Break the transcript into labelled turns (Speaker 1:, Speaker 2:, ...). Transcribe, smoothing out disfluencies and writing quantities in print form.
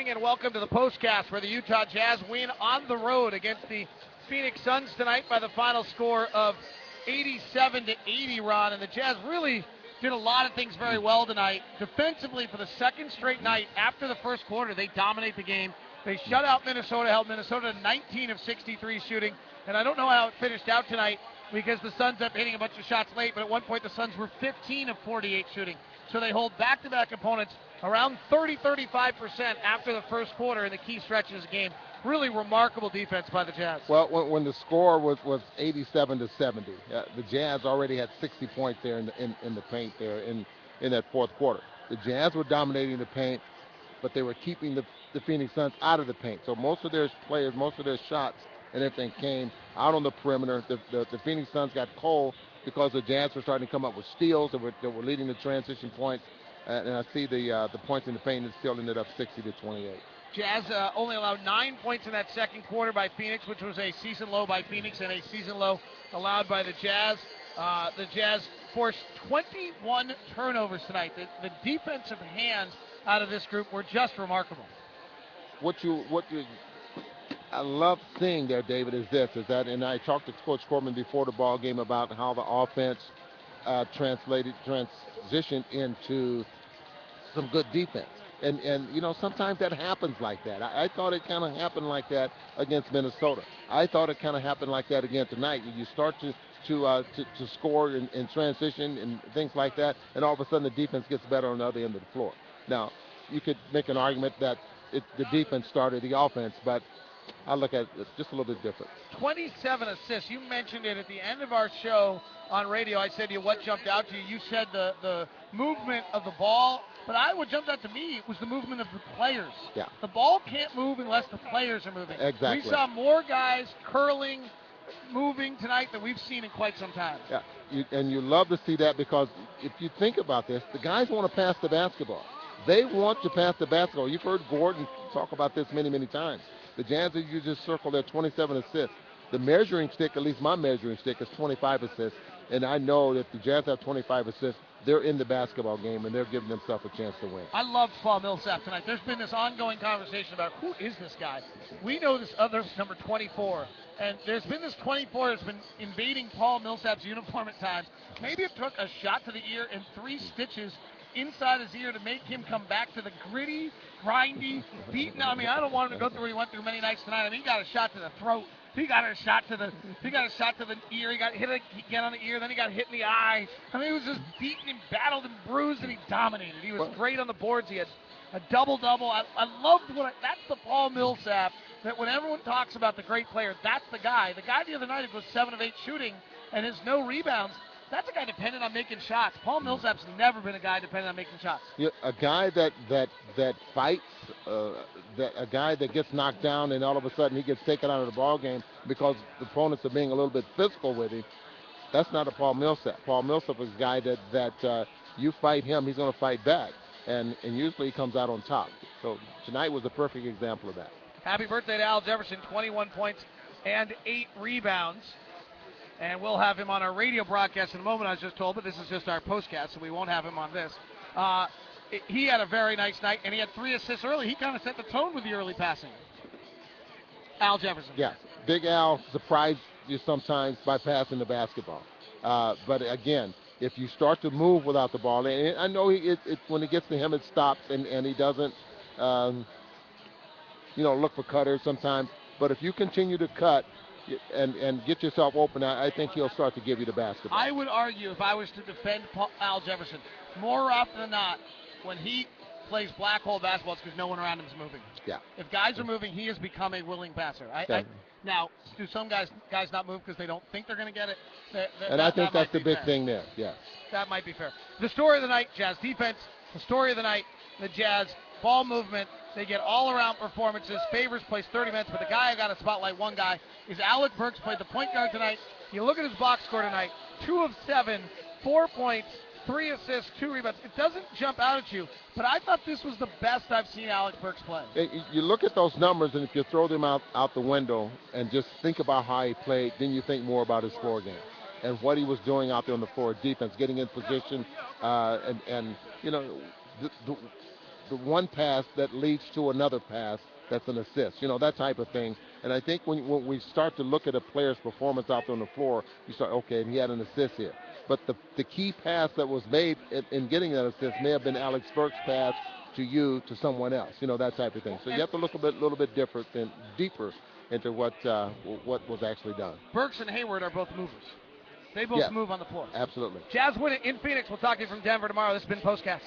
Speaker 1: evening and welcome to the POSTCAST, where the Utah Jazz win on the road against the Phoenix Suns tonight by the final score of 87-80, Ron. And the Jazz really did a lot of things very well tonight. Defensively, for the second straight night after the first quarter, they dominate the game. They shut out Minnesota, held Minnesota to 19 of 63 shooting. And I don't know how it finished out tonight because the Suns ended up hitting a bunch of shots late, but at one point the Suns were 15 of 48 shooting. So they hold back-to-back opponents around 30-35% after the first quarter in the key stretches of the game. Really remarkable defense by the Jazz.
Speaker 2: Well, when the score was 87-70, the Jazz already had 60 points there in the paint there in that fourth quarter. The Jazz were dominating the paint, but they were keeping the Phoenix Suns out of the paint. So most of their players, most of their shots and everything came out on the perimeter. The Phoenix Suns got cold because the Jazz were starting to come up with steals that were leading to transition points. And I see the points in the paint and still ended up 60-28.
Speaker 1: Jazz only allowed 9 points in that second quarter by Phoenix, which was a season low by Phoenix and a season low allowed by the Jazz. The Jazz forced 21 turnovers tonight. The defensive hands out of this group were just remarkable.
Speaker 2: What I love seeing there, David, is that, and I talked to Coach Corbin before the ball game about how the offense transitioned into some good defense. And sometimes that happens like that. I thought it kind of happened like that against Minnesota. I thought it kind of happened like that again tonight. You start to score in transition and things like that, and all of a sudden the defense gets better on the other end of the floor. Now, you could make an argument that the defense started the offense, but I look at it just a little bit different.
Speaker 1: 27 assists. You mentioned it at the end of our show on radio. I said to you, what jumped out to you? You said the movement of the ball, but what jumped out to me was the movement of the players.
Speaker 2: Yeah.
Speaker 1: The ball can't move unless the players are moving.
Speaker 2: Exactly.
Speaker 1: We saw more guys curling, moving tonight than we've seen in quite some time.
Speaker 2: Yeah, and you love to see that because if you think about this, the guys want to pass the basketball. They want to pass the basketball. You've heard Gordon talk about this many, many times. The Jazz, you just circled their 27 assists. The measuring stick, at least my measuring stick, is 25 assists. And I know that the Jazz have 25 assists. They're in the basketball game, and they're giving themselves a chance to win.
Speaker 1: I love Paul Millsap tonight. There's been this ongoing conversation about who is this guy. We know this other number 24, and there's been this 24 that's been invading Paul Millsap's uniform at times. Maybe it took a shot to the ear and 3 stitches inside his ear to make him come back to the gritty, grindy, beaten. I mean, I don't want him to go through what he went through many nights tonight. I mean, he got a shot to the throat. He got a shot to the ear. He got hit again on the ear. Then he got hit in the eye. I mean, he was just beaten and battled and bruised, and he dominated. He was great on the boards. He had a double-double. I loved that's the Paul Millsap that when everyone talks about the great player, that's the guy. The guy the other night was 7 of 8 shooting and has no rebounds. That's a guy dependent on making shots. Paul Millsap's never been a guy dependent on making shots.
Speaker 2: Yeah, a guy that fights, a guy that gets knocked down and all of a sudden he gets taken out of the ball game because the opponents are being a little bit physical with him. That's not a Paul Millsap. Paul Millsap is a guy that you fight him, he's going to fight back, and usually he comes out on top. So tonight was a perfect example of that.
Speaker 1: Happy birthday to Al Jefferson, 21 points and 8 rebounds. And we'll have him on our radio broadcast in a moment, I was just told, but this is just our postcast, so we won't have him on this. He had a very nice night, and he had 3 assists early. He kind of set the tone with the early passing. Al Jefferson.
Speaker 2: Yeah, Big Al surprised you sometimes by passing the basketball. But again, if you start to move without the ball, and I know when it gets to him, it stops, and he doesn't, look for cutters sometimes. But if you continue to cut, and get yourself open, I think he'll start to give you the basketball.
Speaker 1: I would argue, if I was to defend Al Jefferson, more often than not, when he plays black hole basketball, it's because no one around him is moving.
Speaker 2: Yeah.
Speaker 1: If guys are moving, he has become a willing passer. Now, do some guys not move because they don't think they're going to get it?
Speaker 2: I think that's the big thing there, yes.
Speaker 1: That might be fair. The story of the night, Jazz defense. The story of the night, the Jazz ball movement. They get all-around performances. Favors plays 30 minutes, but the guy I got to spotlight, one guy, is Alec Burks, played the point guard tonight. You look at his box score tonight, 2 of 7, 4 points, 3 assists, 2 rebounds. It doesn't jump out at you, but I thought this was the best I've seen Alec Burks play.
Speaker 2: You look at those numbers, and if you throw them out the window and just think about how he played, then you think more about his floor game and what he was doing out there on the floor, defense, getting in position, the one pass that leads to another pass that's an assist, that type of thing. And I think when we start to look at a player's performance out there on the floor, you start, okay, he had an assist here. But the key pass that was made in getting that assist may have been Alex Burks' pass to you, to someone else, that type of thing. So you have to look a little bit different and deeper into what was actually done.
Speaker 1: Burks and Hayward are both movers. They both
Speaker 2: Yes,
Speaker 1: move on the floor.
Speaker 2: absolutely.
Speaker 1: Jazz win it in Phoenix. We'll talk to you from Denver tomorrow. This has been Postcast.